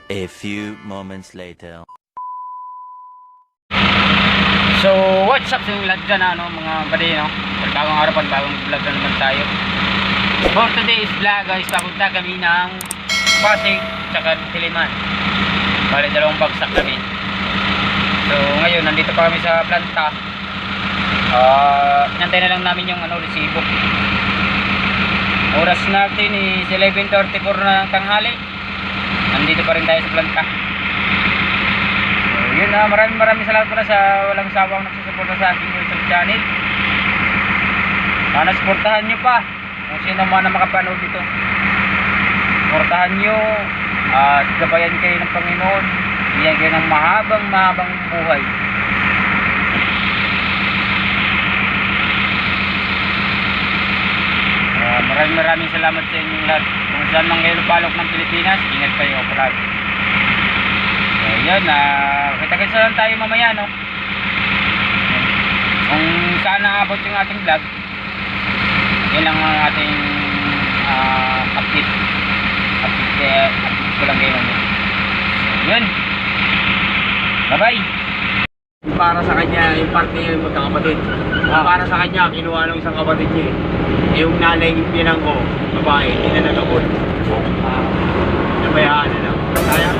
A few moments later. So, what's up sa yung lahat dyan, mga buddy, bagong araw, bagong vlog na naman tayo. For today's vlog guys, papunta kami ng Pasig, tsaka Diliman. Bali, dalawang bagsak kami. So, ngayon, nandito pa kami sa planta. Nantay na lang namin yung resibo. Oras natin is 11:34 na ng tanghali. Nandito pa rin tayo sa planta. So yun, maraming salamat pala sa walang sawang nagsusuporta sa aking YouTube channel. Sana suportahan nyo pa kung sino man na makapanood dito. Suportahan nyo at gabayan kayo ng Panginoon. Bigyan kayo ng mahabang buhay. Maraming salamat sa inyong lahat. Kung saan man kayo lupalok ng Pilipinas, ingat kayo palagi. So yun, kita-kita lang tayo mamaya, kung saan naabot yung ating vlog. Yan lang ang ating update ko lang kayo mamaya. So yun, bye bye. Para sa kanya, yung parte niya yung magkakapatid. Para sa kanya, kinuha ng isang kapatid niya. Yung nanay yung pinang ko, babae, hindi na nagabot. Nabayaan na lang. Sayang.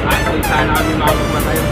Ay, sana kami makapagpatayo.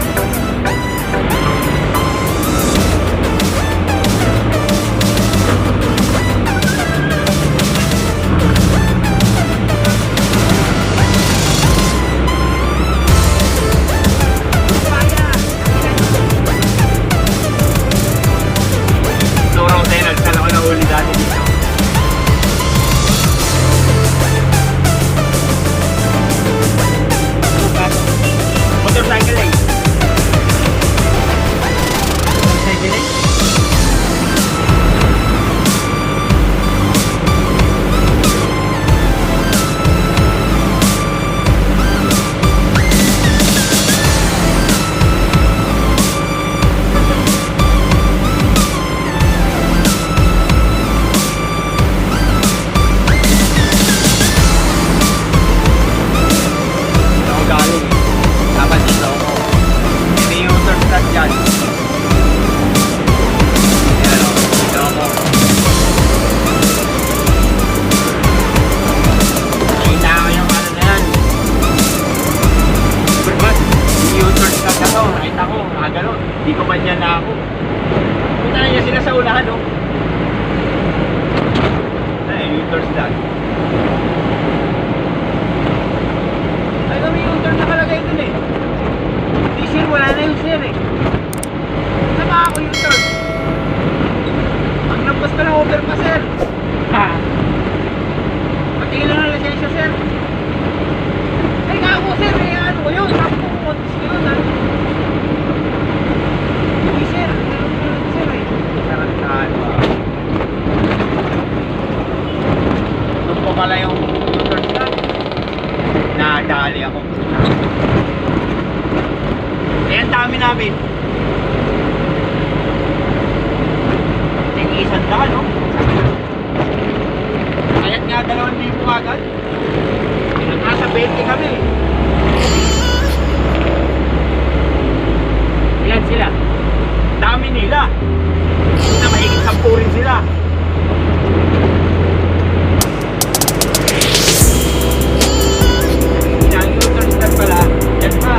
Di ko man yan na ako. Punta na niya sila sa unahan, Ay, U-turns lang. Ay, kami U-turn nakalagay dun Di sir, wala na yung sir Saka ako U-turn. Ang lampas ka ng over pa, sir. Patingin lang ang lisensya, sir. Ay, ako, sir. Ano ko yun? Ako ko kontis ko yun, Sir, tarantahan ba? Doon po pala yung U-turn lang. Nadali ako. Eh, ang dami namin. Tingin isang daan, Kaya't nga 2,000 agad. Nasa 20 kami. Ilan sila? Dami nila. Na mahigit 10 rin sila. Yung U-turn start pala, yan pa.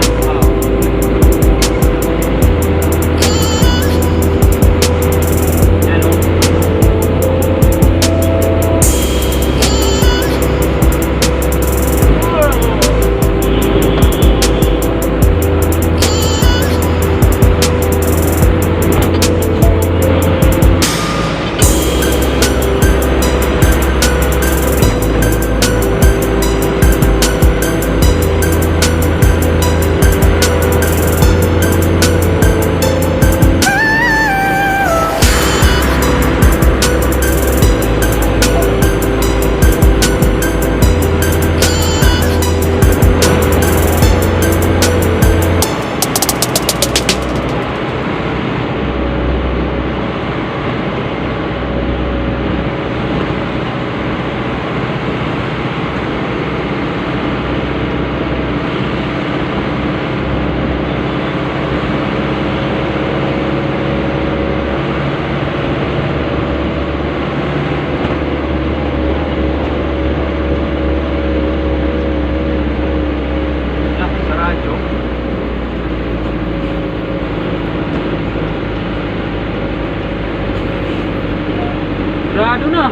na.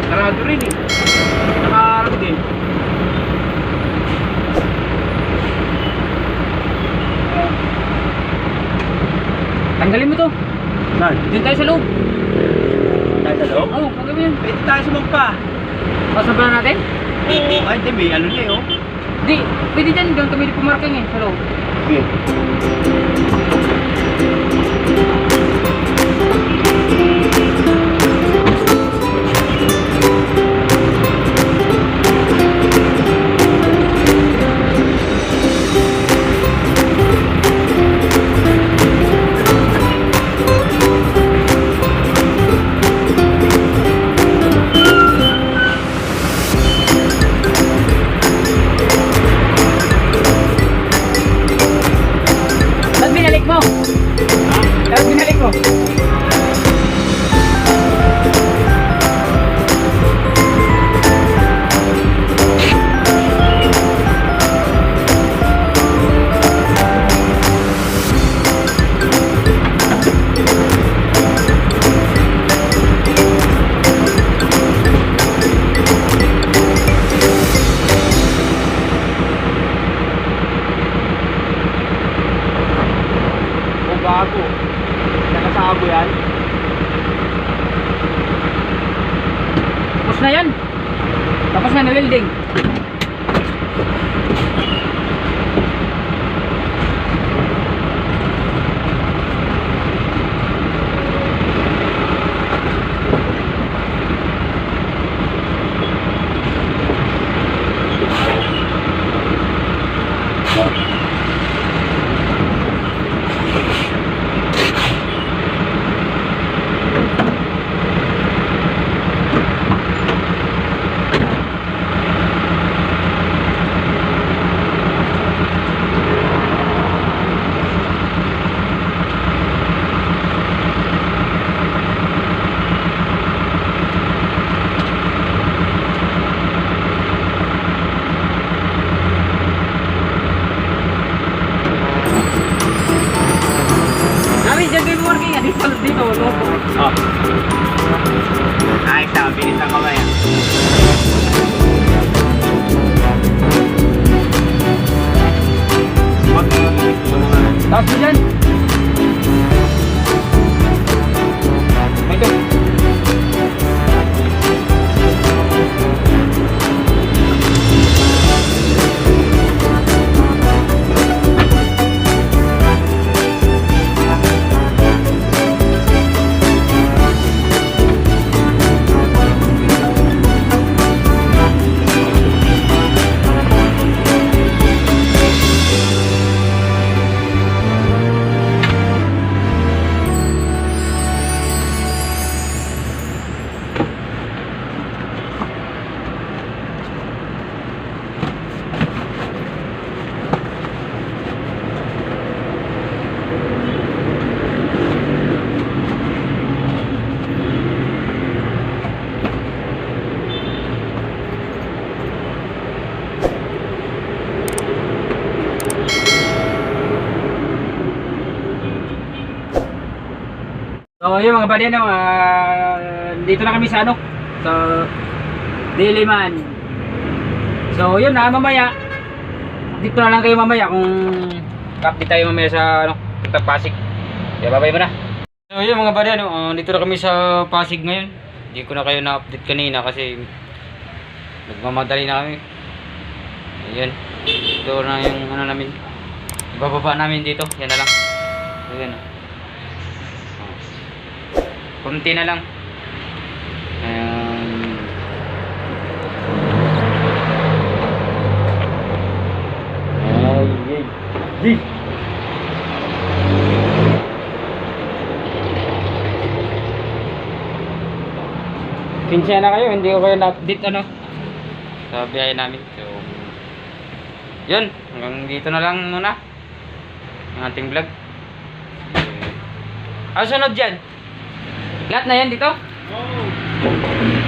Sarado rin eh. Nakaharap din. Tanggalin mo to. Saan? Dito tayo sa loob. Tayo sa loob? Oo, tanggalin mo yan. Pwede tayo sumagpa. Pasabalan natin? Oo. Ay, di may ano na eh, oh. Di, pwede dyan. Doon kami pumarking eh, sa loob. Okay. Ba't binalik mo? Ba't binalik mo? O bago. Nakasabo yan. Tapos na yan. Tapos na welding. Namin dyan kayo working yan. Dito, dito. Lobo. Oh. Ay, sabi bilis ang kamay ah. Wag mga... Tapos mo dyan. May ito. So yun mga buddy, ano, dito na kami sa ano, sa Diliman. So yun na, mamaya dito na lang kayo mamaya kung update tayo mamaya sa ano, Pasig. Kaya babay mo na. So yun mga buddy, ano, dito na kami sa Pasig ngayon. Hindi ko na kayo na-update kanina kasi nagmamadali na kami. Ayan, ito na yung ano namin, bababa namin dito, yan na lang. Ayan. Kunti na lang. Ay. Kinsya na kayo, hindi ko kayo na-update ano sa biyahe namin. So yun, hanggang dito na lang muna ang ating vlog. Sunod dyan, lahat na yan dito? Oh.